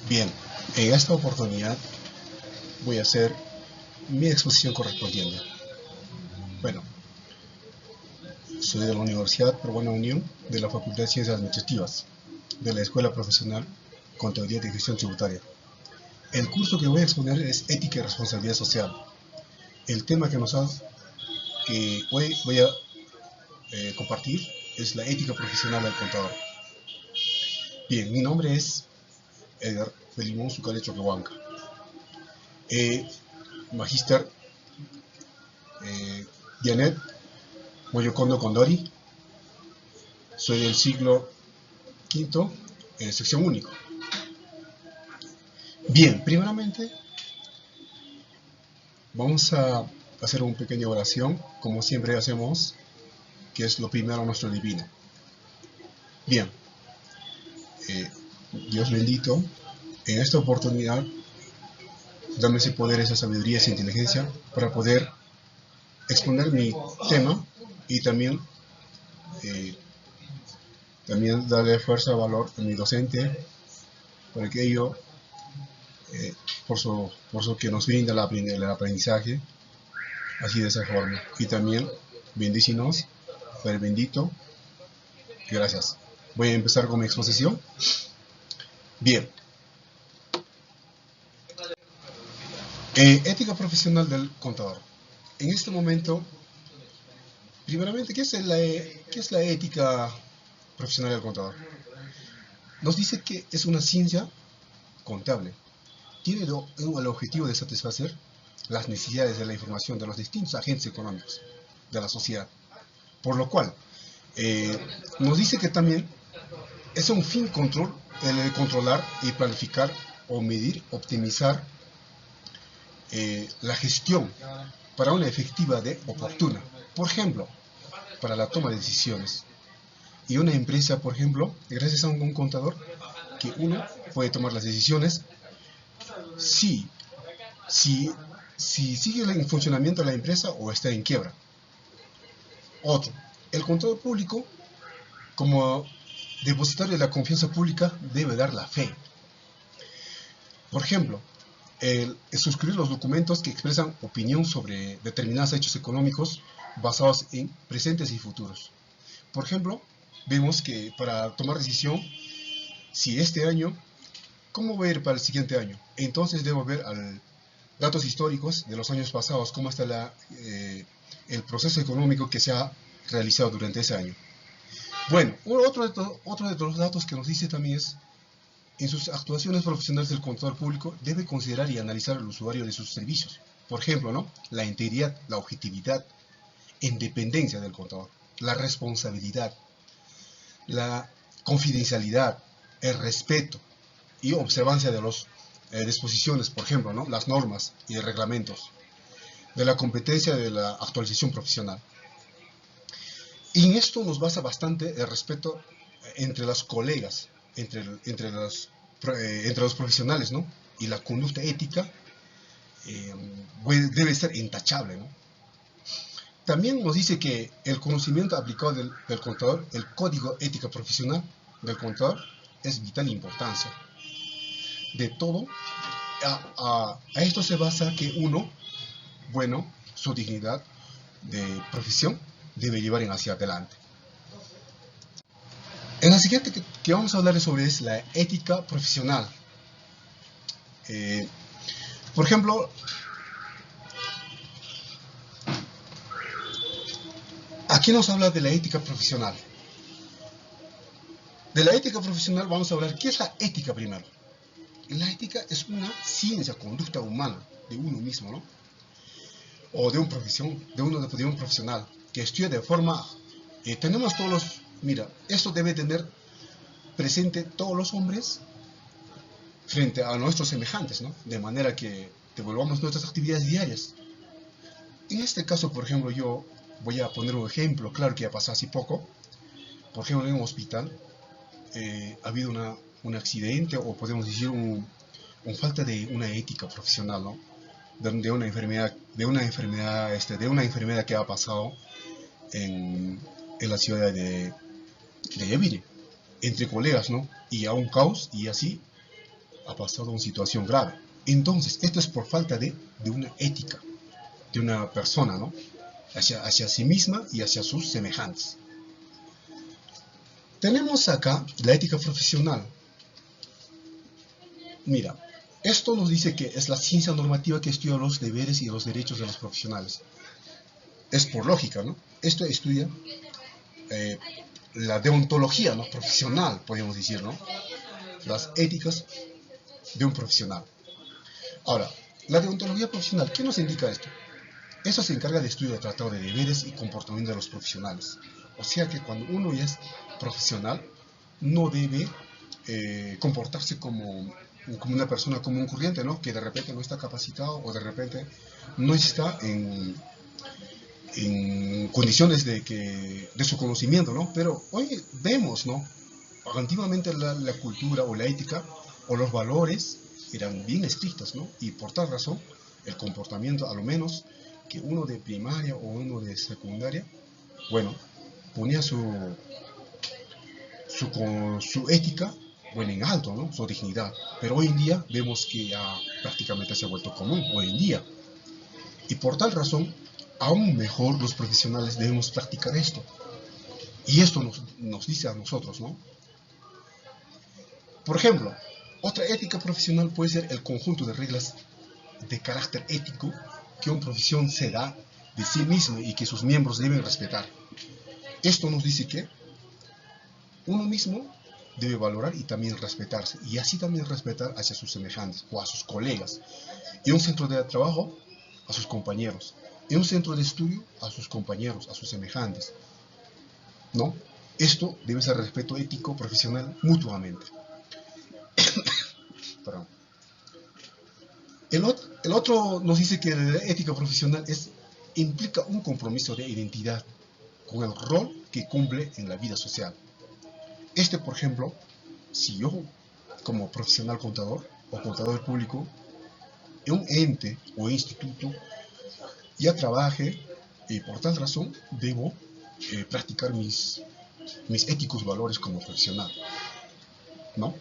Bien, en esta oportunidad voy a hacer mi exposición correspondiente. Bueno, soy de la Universidad Peruana Unión, de la Facultad de Ciencias Administrativas, de la Escuela Profesional Contabilidad y Gestión Tributaria. El curso que voy a exponer es Ética y Responsabilidad Social. El tema que hoy voy a compartir es la ética profesional del contador. Bien, mi nombre es Edgar Felimón Sucale Choquehuanca. Magíster Janet Moyocondo Condori. Soy del siglo quinto, sección único. Bien, primeramente vamos a hacer una pequeña oración, como siempre hacemos, que es lo primero nuestro divino. Bien, Dios bendito, en esta oportunidad, dame ese poder, esa sabiduría, esa inteligencia, para poder exponer mi tema y también darle fuerza, valor a mi docente, para que ello, por su que nos brinda el aprendizaje, así de esa forma. Y también, bendícenos, Padre bendito, gracias. Voy a empezar con mi exposición. Bien. Ética profesional del contador. En este momento, primeramente, ¿qué es la ética profesional del contador? Nos dice que es una ciencia contable. Tiene el objetivo de satisfacer las necesidades de la información de los distintos agentes económicos de la sociedad. Por lo cual, nos dice que también es un fin el de controlar y planificar o medir, optimizar la gestión para una efectiva de oportuna. Por ejemplo, para la toma de decisiones. Y una empresa, por ejemplo, gracias a un contador, que uno puede tomar las decisiones si sigue en funcionamiento la empresa o está en quiebra. Otro, el contador público, como depositario de la confianza pública, debe dar la fe. Por ejemplo, suscribir los documentos que expresan opinión sobre determinados hechos económicos basados en presentes y futuros. Por ejemplo, vemos que para tomar decisión, si este año, ¿cómo voy a ir para el siguiente año? Entonces debo ver datos históricos de los años pasados, cómo está el proceso económico que se ha realizado durante ese año. Bueno, otro de los datos que nos dice también es: en sus actuaciones profesionales del contador público debe considerar y analizar al usuario de sus servicios. Por ejemplo, ¿no?, la integridad, la objetividad, independencia del contador, la responsabilidad, la confidencialidad, el respeto y observancia de las disposiciones, por ejemplo, ¿no?, las normas y reglamentos, de la competencia de la actualización profesional. Y en esto nos basa bastante el respeto entre los colegas, entre los profesionales, ¿no? Y la conducta ética debe ser intachable, ¿no? También nos dice que el conocimiento aplicado del contador, el código ética profesional del contador, es vital importancia. De todo, a esto se basa que uno, bueno, su dignidad de profesión debe llevar hacia adelante. En la siguiente que vamos a hablar sobre es la ética profesional. Por ejemplo, aquí nos habla de la ética profesional. De la ética profesional vamos a hablar, ¿qué es la ética primero? La ética es una ciencia, conducta humana de uno mismo, ¿no? O de un profesional que estudia de forma... tenemos todos los... Mira, esto debe tener presente todos los hombres frente a nuestros semejantes, ¿no? De manera que devolvamos nuestras actividades diarias. En este caso, por ejemplo, yo voy a poner un ejemplo claro que ha pasado hace poco. Por ejemplo, en un hospital ha habido un accidente, o podemos decir falta de una ética profesional, ¿no? De una enfermedad que ha pasado en la ciudad de Yavire, entre colegas, ¿no? Y a un caos, y así ha pasado una situación grave. Entonces, esto es por falta de una ética de una persona, ¿no? Hacia sí misma y hacia sus semejantes. Tenemos acá la ética profesional. Mira, esto nos dice que es la ciencia normativa que estudia los deberes y los derechos de los profesionales. Es por lógica, ¿no? Esto estudia la deontología, ¿no? Profesional, podríamos decir, ¿no? Las éticas de un profesional. Ahora, la deontología profesional, ¿qué nos indica esto? Eso se encarga de estudio de tratado de deberes y comportamiento de los profesionales. O sea que cuando uno ya es profesional, no debe comportarse como una persona común corriente, ¿no? Que de repente no está capacitado o de repente no está en condiciones de su conocimiento, ¿no? Pero hoy vemos, ¿no? Antiguamente la cultura o la ética o los valores eran bien estrictos, ¿no? Y por tal razón, el comportamiento, a lo menos que uno de primaria o uno de secundaria, bueno, ponía su ética, bueno, en alto, ¿no? Su dignidad. Pero hoy en día vemos que ya prácticamente se ha vuelto común, hoy en día. Y por tal razón, aún mejor los profesionales debemos practicar esto. Y esto nos dice a nosotros, ¿no? Por ejemplo, otra ética profesional puede ser el conjunto de reglas de carácter ético que una profesión se da de sí misma y que sus miembros deben respetar. Esto nos dice que uno mismo debe valorar y también respetarse, y así también respetar hacia sus semejantes o a sus colegas, y un centro de trabajo a sus compañeros, y un centro de estudio a sus compañeros, a sus semejantes, ¿no? Esto debe ser respeto ético profesional mutuamente. Perdón. El otro nos dice que la ética profesional implica un compromiso de identidad con el rol que cumple en la vida social. Por ejemplo, si yo como profesional contador o contador público en un ente o instituto ya trabaje y por tal razón debo practicar mis éticos valores como profesional, ¿no?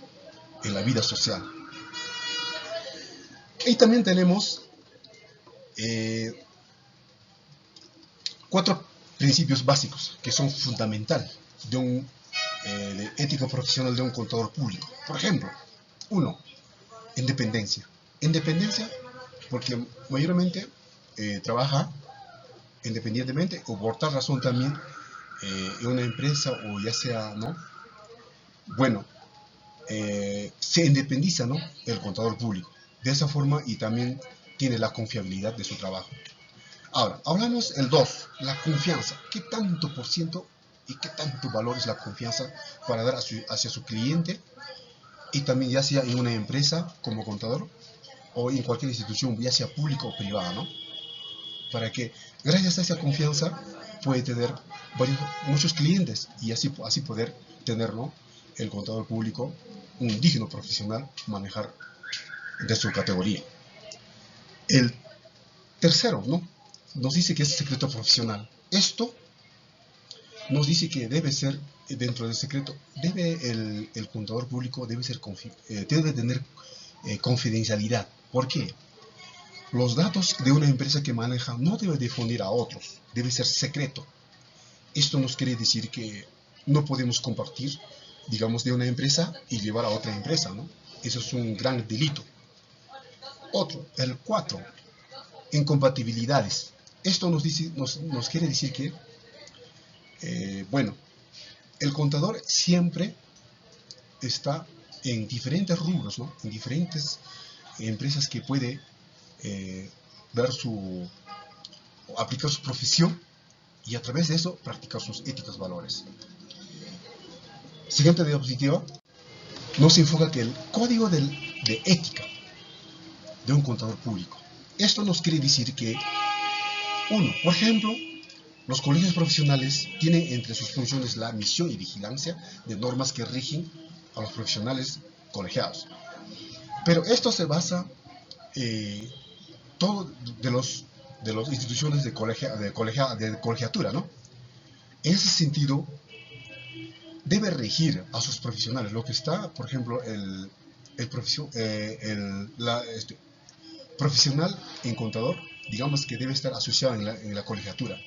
En la vida social. Y también tenemos 4 principios básicos que son fundamentales de ética profesional de un contador público. Por ejemplo, 1. Independencia. Independencia porque mayormente trabaja independientemente o por tal razón también en una empresa o ya sea, ¿no? Bueno, se independiza, ¿no? El contador público. De esa forma y también tiene la confiabilidad de su trabajo. Ahora, hablamos el 2, la confianza. ¿Qué tanto por ciento y qué tanto valor es la confianza para dar hacia su cliente? Y también ya sea en una empresa como contador o en cualquier institución, ya sea pública o privada, ¿no? Para que gracias a esa confianza puede tener muchos clientes y así poder tener, ¿no? El contador público un digno profesional manejar de su categoría. El tercero, ¿no? Nos dice que es secreto profesional. Esto nos dice que debe ser, dentro del secreto, el contador público debe tener confidencialidad. ¿Por qué? Los datos de una empresa que maneja no debe difundir a otros, debe ser secreto. Esto nos quiere decir que no podemos compartir, digamos, de una empresa y llevar a otra empresa, ¿no? Eso es un gran delito. Otro, el 4, incompatibilidades. Esto nos quiere decir que, bueno, el contador siempre está en diferentes rubros, ¿no? En diferentes empresas que puede aplicar su profesión y a través de eso practicar sus éticos valores. Siguiente diapositiva nos enfoca que el código de ética de un contador público. Esto nos quiere decir que, por ejemplo, los colegios profesionales tienen entre sus funciones la misión y vigilancia de normas que rigen a los profesionales colegiados. Pero esto se basa todo de las instituciones de colegiatura, ¿no? En ese sentido, debe regir a sus profesionales. Lo que está, por ejemplo, profesional en contador, digamos que debe estar asociado en la colegiatura.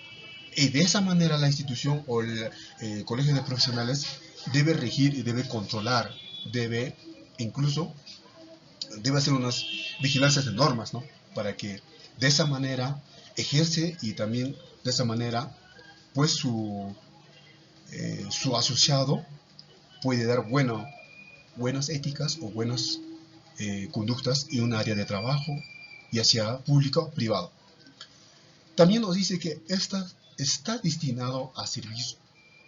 Y de esa manera la institución o el colegio de profesionales debe regir y debe controlar, incluso debe hacer unas vigilancias de normas, ¿no? Para que de esa manera ejerce y también de esa manera pues su asociado puede dar buenas éticas o buenas conductas en un área de trabajo, ya sea público o privado. También nos dice que esta está destinado a servir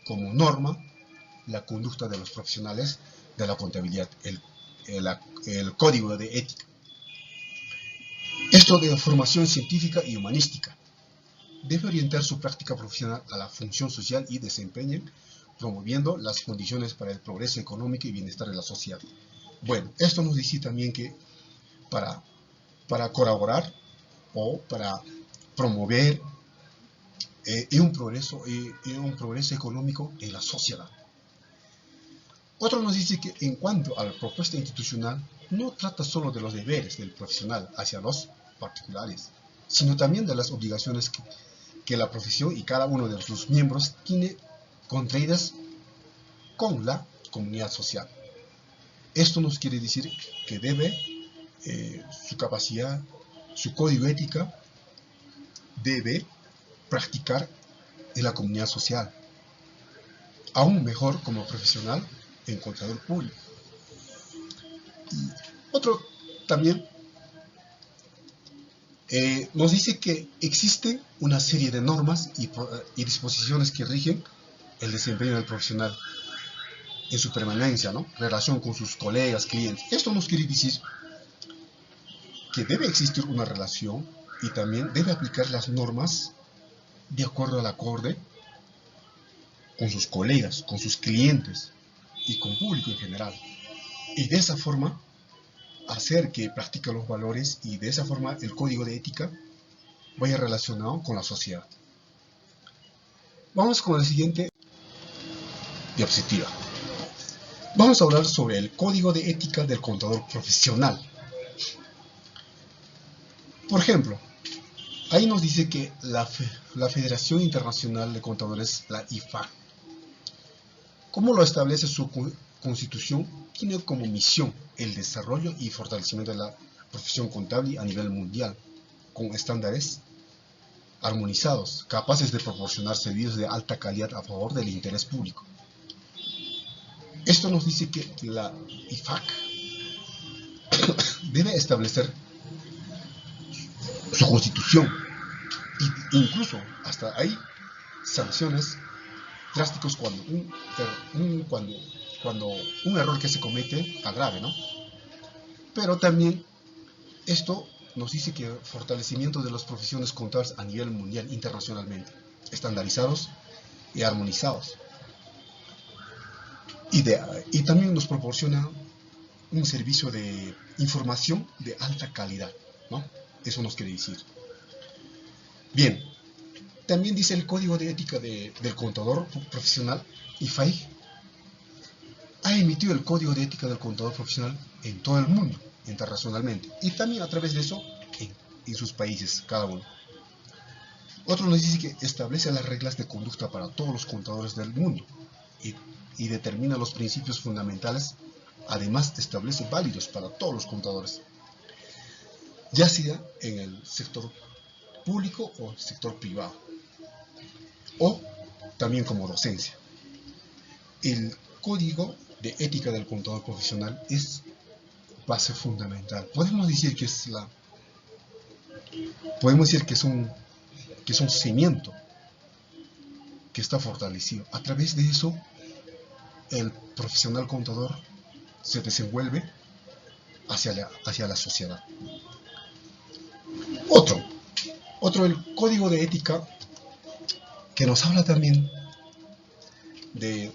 como norma la conducta de los profesionales de la contabilidad, el código de ética. Esto de formación científica y humanística. Debe orientar su práctica profesional a la función social y desempeñen, promoviendo las condiciones para el progreso económico y bienestar de la sociedad. Bueno, esto nos dice también que para colaborar o para promover un progreso económico en la sociedad. Otro nos dice que en cuanto a la propuesta institucional, no trata solo de los deberes del profesional hacia los particulares, sino también de las obligaciones que la profesión y cada uno de sus miembros tiene contraídas con la comunidad social. Esto nos quiere decir que debe su capacidad, su código ética, debe practicar en la comunidad social, aún mejor como profesional en contador público. Y otro también nos dice que existen una serie de normas y disposiciones que rigen el desempeño del profesional en su permanencia, ¿no? Relación con sus colegas, clientes. Esto nos quiere decir que debe existir una relación y también debe aplicar las normas de acuerdo al acorde con sus colegas, con sus clientes y con público en general. Y de esa forma hacer que practique los valores y de esa forma el código de ética vaya relacionado con la sociedad. Vamos con la siguiente diapositiva. Vamos a hablar sobre el código de ética del contador profesional. Por ejemplo, ahí nos dice que la Federación Internacional de Contadores, la IFAC, como lo establece su Constitución, tiene como misión el desarrollo y fortalecimiento de la profesión contable a nivel mundial, con estándares armonizados, capaces de proporcionar servicios de alta calidad a favor del interés público. Esto nos dice que la IFAC debe establecer su constitución e incluso hasta hay sanciones drásticos cuando un error que se comete agrave, ¿no? Pero también esto nos dice que fortalecimiento de las profesiones contables a nivel mundial, internacionalmente, estandarizados y armonizados. Y también nos proporciona un servicio de información de alta calidad, ¿no? Eso nos quiere decir. Bien, también dice el Código de Ética del Contador Profesional, IFAI, ha emitido el Código de Ética del Contador Profesional en todo el mundo, internacionalmente, y también a través de eso en sus países, cada uno. Otro nos dice que establece las reglas de conducta para todos los contadores del mundo y determina los principios fundamentales, además establece válidos para todos los contadores, ya sea en el sector público o sector privado, o también como docencia. El Código de Ética del Contador Profesional es base fundamental. Podemos decir que es un cimiento que está fortalecido. A través de eso, el profesional contador se desenvuelve hacia la sociedad. Otro, el Código de Ética, que nos habla también de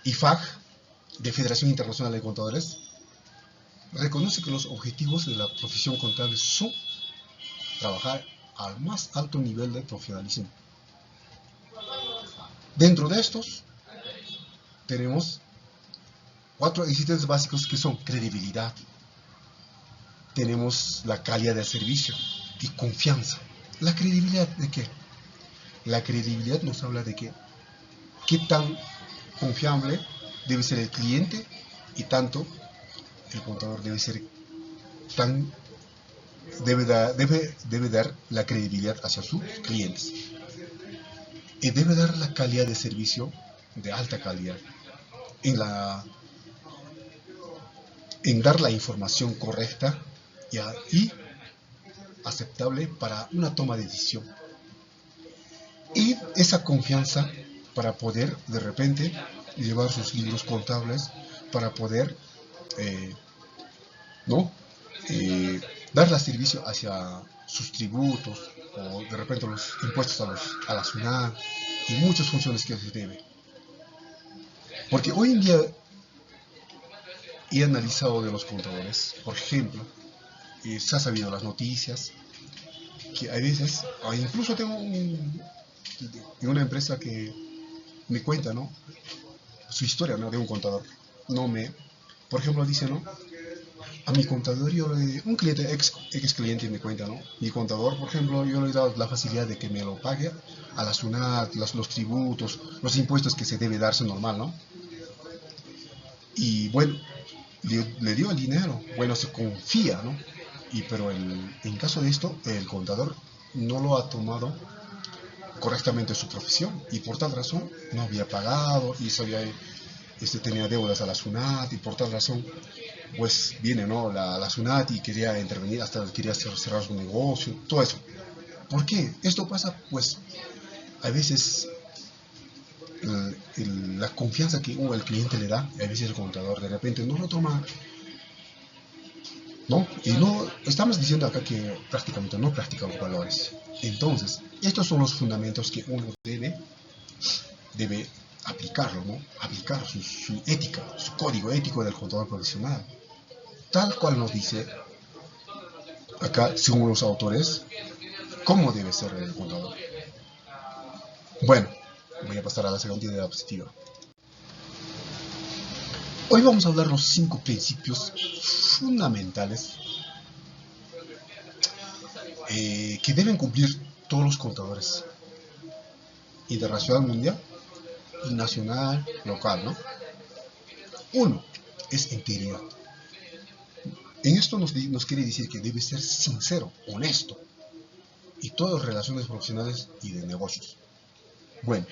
IFAG, de Federación Internacional de Contadores, reconoce que los objetivos de la profesión contable son trabajar al más alto nivel de profesionalismo. Dentro de estos tenemos Cuatro ítems básicos que son credibilidad, tenemos la calidad del servicio y confianza. ¿La credibilidad de qué? La credibilidad nos habla de que qué tan confiable debe ser el cliente y tanto el contador debe ser tan debe dar la credibilidad hacia sus clientes y debe dar la calidad de servicio de alta calidad en dar la información correcta y aceptable para una toma de decisión. Y esa confianza para poder de repente llevar sus libros contables, para poder ¿no? Darle servicio hacia sus tributos o de repente los impuestos a la SUNAT y muchas funciones que se debe. Porque hoy en día he analizado de los contadores, por ejemplo, se ha sabido las noticias, que a veces, incluso tengo una empresa que me cuenta, ¿no? Su historia, ¿no? De un contador. Por ejemplo, dice, ¿no? A mi contador, un cliente, ex cliente me cuenta, ¿no? Mi contador, por ejemplo, yo le he dado la facilidad de que me lo pague a la SUNAT, los tributos, los impuestos que se debe darse normal, ¿no? Y bueno, le dio el dinero, bueno, se confía, ¿no? Pero en caso de esto, el contador no lo ha tomado correctamente su profesión y por tal razón no había pagado y tenía deudas a la SUNAT y por tal razón pues viene, ¿no? la SUNAT y quería intervenir, hasta quería cerrar su negocio, todo eso. ¿Por qué? Esto pasa pues a veces la confianza que el cliente le da, a veces el contador de repente no lo toma, ¿no? Y no estamos diciendo acá que prácticamente no practica los valores. Entonces, estos son los fundamentos que uno debe aplicarlo, ¿no? Aplicar su ética, su código ético del contador profesional. Tal cual nos dice acá, según los autores, cómo debe ser el contador. Bueno, voy a pasar a la segunda idea positiva. Hoy vamos a hablar los 5 principios fundamentales que deben cumplir todos los contadores, internacional, mundial y nacional, local, ¿no? 1. Es integridad. En esto nos quiere decir que debe ser sincero, honesto, y todas las relaciones profesionales y de negocios. Bueno,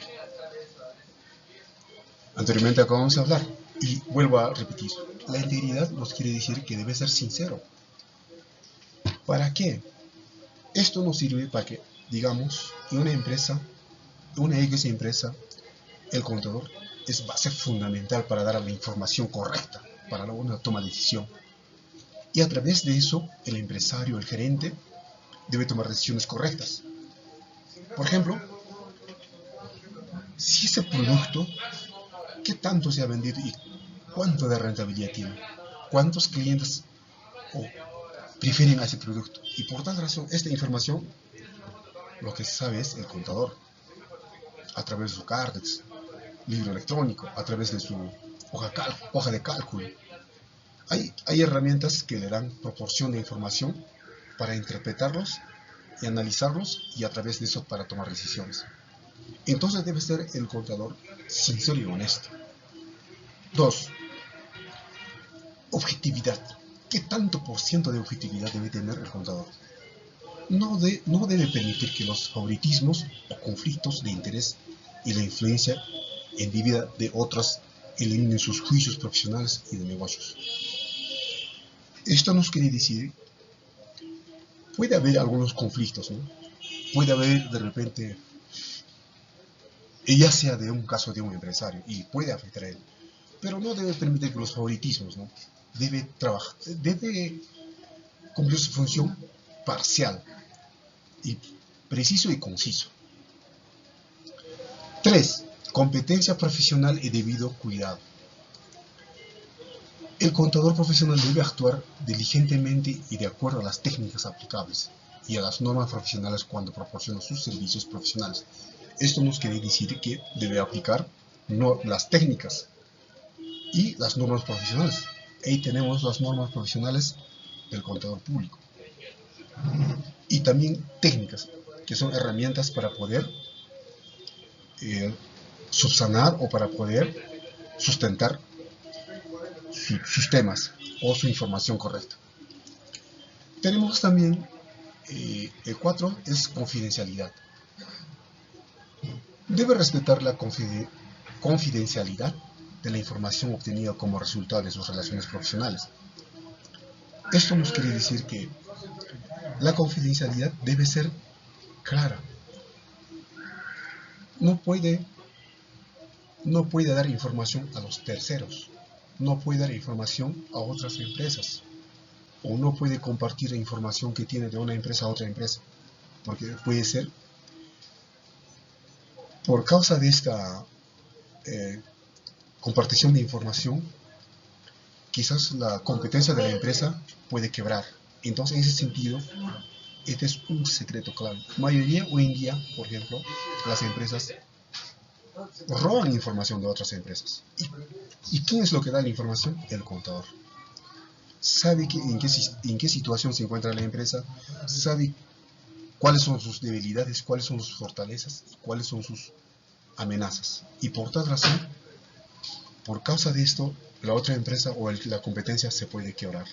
anteriormente acabamos de hablar, y vuelvo a repetir, la integridad nos quiere decir que debe ser sincero. ¿Para qué? Esto nos sirve para que, digamos, en una empresa, una X empresa, el contador es base fundamental para dar la información correcta, para una toma de decisión. Y a través de eso, el empresario, el gerente, debe tomar decisiones correctas. Por ejemplo, si ese producto, ¿qué tanto se ha vendido y cuánto de rentabilidad tiene? ¿Cuántos clientes prefieren a ese producto? Y por tal razón, esta información, lo que se sabe es el contador, a través de su Cardex, libro electrónico, a través de su hoja de cálculo. Hay herramientas que le dan proporción de información para interpretarlos y analizarlos y a través de eso para tomar decisiones. Entonces debe ser el contador sincero y honesto. 2. Objetividad. ¿Qué tanto por ciento de objetividad debe tener el contador? No debe permitir que los favoritismos o conflictos de interés y la influencia en la vida de otros eliminen sus juicios profesionales y de negocios. Esto nos quiere decir, puede haber algunos conflictos, ¿no? Puede haber de repente, ya sea de un caso de un empresario, y puede afectar a él, pero no debe permitir que los favoritismos, ¿no? Debe cumplir su función parcial, y preciso y conciso. 3. Competencia profesional y debido cuidado. El contador profesional debe actuar diligentemente y de acuerdo a las técnicas aplicables y a las normas profesionales cuando proporciona sus servicios profesionales. Esto nos quiere decir que debe aplicar las técnicas y las normas profesionales. Ahí tenemos las normas profesionales del contador público. Y también técnicas, que son herramientas para poder subsanar o para poder sustentar sus temas o su información correcta. Tenemos también el 4 es confidencialidad. Debe respetar la confidencialidad de la información obtenida como resultado de sus relaciones profesionales. Esto nos quiere decir que la confidencialidad debe ser clara. No puede dar información a los terceros, no puede dar información a otras empresas, o no puede compartir la información que tiene de una empresa a otra empresa, porque puede ser, por causa de esta compartición de información, quizás la competencia de la empresa puede quebrar. Entonces, en ese sentido, este es un secreto clave. La mayoría hoy en día, por ejemplo, las empresas roban información de otras empresas. ¿Y quién es lo que da la información? El contador. Sabe en qué situación se encuentra la empresa, sabe cuáles son sus debilidades, cuáles son sus fortalezas, cuáles son sus amenazas. Y por tal razón, por causa de esto, la otra empresa o la competencia se puede quebrar.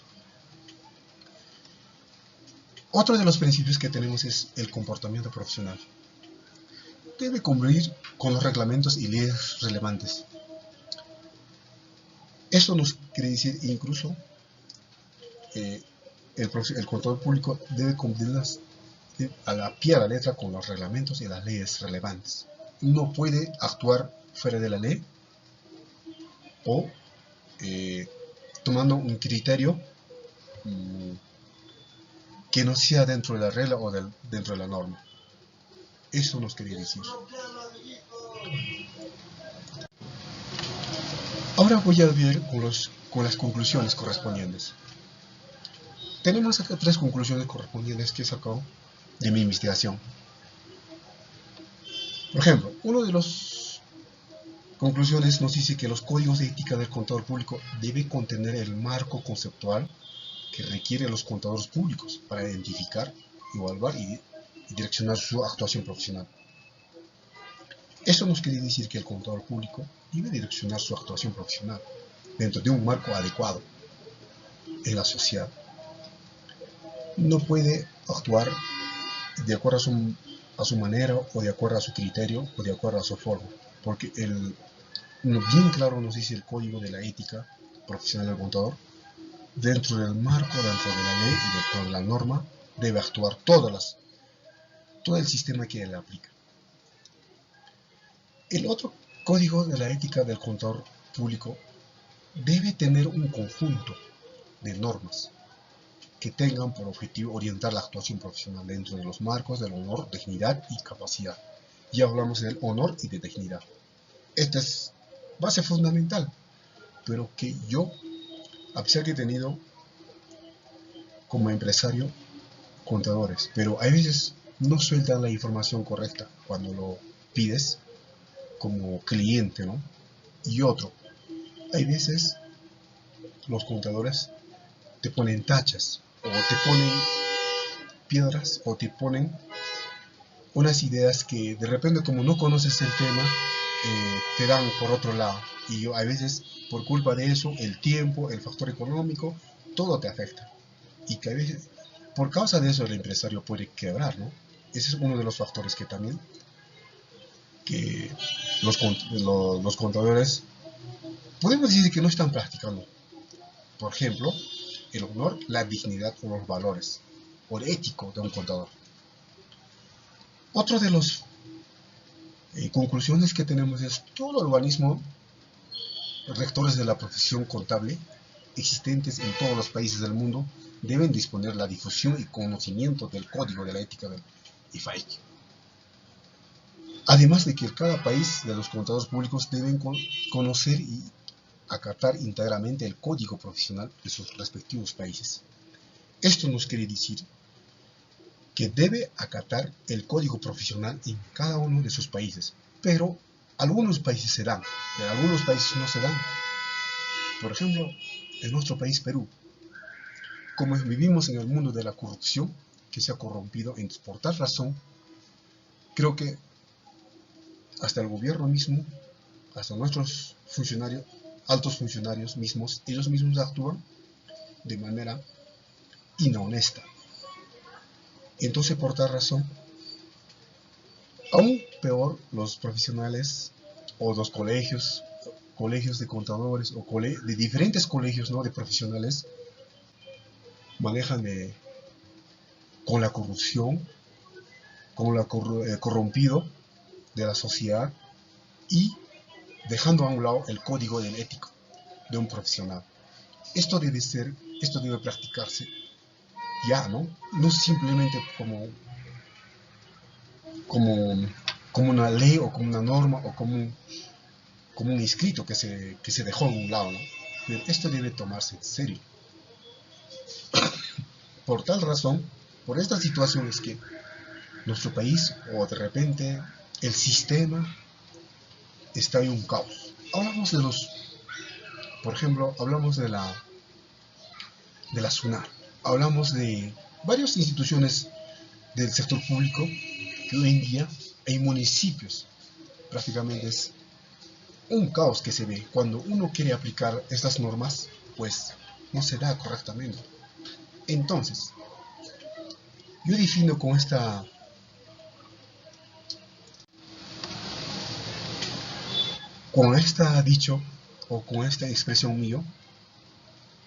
Otro de los principios que tenemos es el comportamiento profesional. Debe cumplir con los reglamentos y leyes relevantes. Esto nos quiere decir incluso el contador público debe cumplirlas a la pie a la letra con los reglamentos y las leyes relevantes. No puede actuar fuera de la ley o tomando un criterio que no sea dentro de la regla o dentro de la norma. Eso nos quería decir. Ahora voy a ver con las conclusiones correspondientes. Tenemos acá 3 conclusiones correspondientes que he sacado de mi investigación. Por ejemplo, una de las conclusiones nos dice que los códigos de ética del contador público deben contener el marco conceptual que requieren los contadores públicos para identificar, evaluar y direccionar su actuación profesional. Esto nos quiere decir que el contador público debe direccionar su actuación profesional dentro de un marco adecuado en la sociedad. No puede actuar de acuerdo a su manera o de acuerdo a su criterio o de acuerdo a su forma, porque bien claro nos dice el código de la ética profesional del contador: dentro del marco, dentro de la ley y dentro de la norma debe actuar todo el sistema que él aplica. El otro código de la ética del contador público debe tener un conjunto de normas que tengan por objetivo orientar la actuación profesional dentro de los marcos del honor, dignidad y capacidad. Ya hablamos del honor y de dignidad. Esta es base fundamental, pero que yo, a pesar que he tenido como empresario contadores, pero a veces no sueltan la información correcta cuando lo pides como cliente, ¿no? Y otro, hay veces los contadores te ponen tachas, o te ponen piedras, o te ponen unas ideas que de repente, como no conoces el tema, te dan por otro lado. Y a veces, por culpa de eso, el tiempo, el factor económico, todo te afecta. Y que a veces, por causa de eso, el empresario puede quebrar, ¿no? Ese es uno de los factores que también que los contadores podemos decir que no están practicando. Por ejemplo, el honor, la dignidad o los valores o el ético de un contador. Otro de las conclusiones que tenemos es: todo organismo rectores de la profesión contable existentes en todos los países del mundo deben disponer la difusión y conocimiento del código de la ética del IFAIC. Además de que cada país de los contadores públicos deben conocer y acatar íntegramente el código profesional de sus respectivos países. Esto nos quiere decir que debe acatar el código profesional en cada uno de sus países, pero algunos países se dan, pero algunos países no se dan. Por ejemplo, en nuestro país, Perú, como vivimos en el mundo de la corrupción, que se ha corrompido, entonces, por tal razón, creo que hasta el gobierno mismo, hasta nuestros funcionarios, altos funcionarios mismos, ellos mismos actúan de manera inhonesta. Entonces, por tal razón, aún peor los profesionales o los colegios de contadores o de diferentes colegios, ¿no?, de profesionales, manejan con la corrupción, con lo corrompido de la sociedad y dejando a un lado el código del ético de un profesional. Esto debe practicarse ya, ¿no? No simplemente como, como una ley o como una norma o como un escrito que se dejó en un lado, ¿no? Pero esto debe tomarse en serio. Por tal razón, por estas situaciones que nuestro país o de repente el sistema está en un caos. Hablamos por ejemplo, hablamos de la SUNAT, hablamos de varias instituciones del sector público que hoy en día en municipios prácticamente es un caos que se ve. Cuando uno quiere aplicar estas normas, pues no se da correctamente. Entonces, yo defino con esta dicho o con esta expresión mío,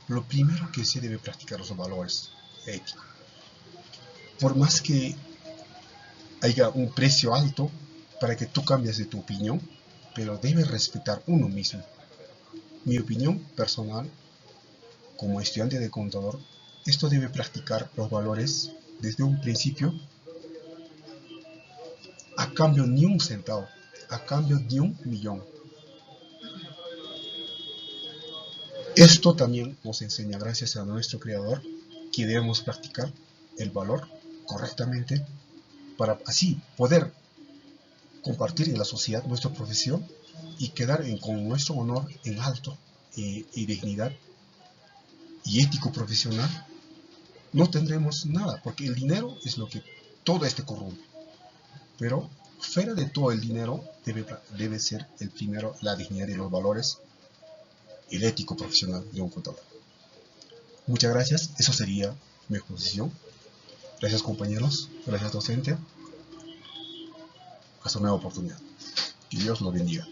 lo primero que se debe practicar los valores éticos. Por más que haya un precio alto para que tú cambies de tu opinión, pero debes respetar uno mismo. Mi opinión personal, como estudiante de contador, esto debe practicar los valores desde un principio, a cambio ni un centavo, a cambio de 1.000.000. Esto también nos enseña, gracias a nuestro creador, que debemos practicar el valor correctamente para así poder compartir en la sociedad nuestra profesión y quedar con nuestro honor en alto y dignidad y ético profesional. No tendremos nada, porque el dinero es lo que todo este corrompe. Pero fuera de todo el dinero debe ser el primero la dignidad y los valores, el ético profesional de un contador. Muchas gracias, eso sería mi exposición. Gracias compañeros, gracias docente. Hasta una nueva oportunidad. Que Dios lo bendiga.